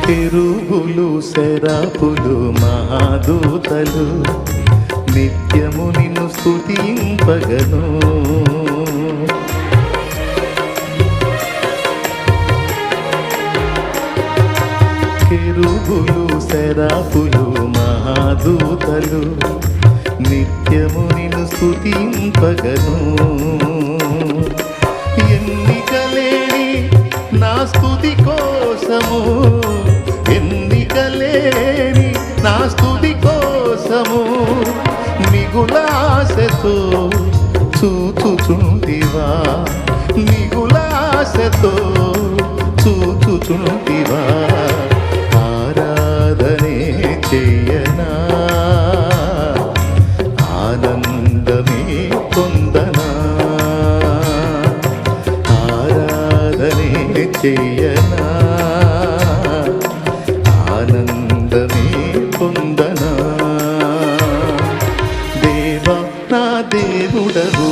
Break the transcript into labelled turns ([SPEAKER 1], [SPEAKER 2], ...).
[SPEAKER 1] కెరూబులు సెరాపులు మహాదూతలు నిత్యము నిన్ను స్తుతింపగను. కెరూబులు సెరాపులు మహాదూతలు నిత్యము నిన్ను స్తుతింపగను. ఎన్నికలేని నా స్తుతి కోసము, ఎన్నికలేని నా స్తుతి కోసము మిగులాశతో చూచుచుంటివా, మిగులాశతో చూచుచుంటివా. ఆరాధనే చెయ్యనా, ఆనందమే పొందనా. ఆరాధనే చెయ్యనా, ఆనందమే పొందనా. దేవా నా దేవుడవు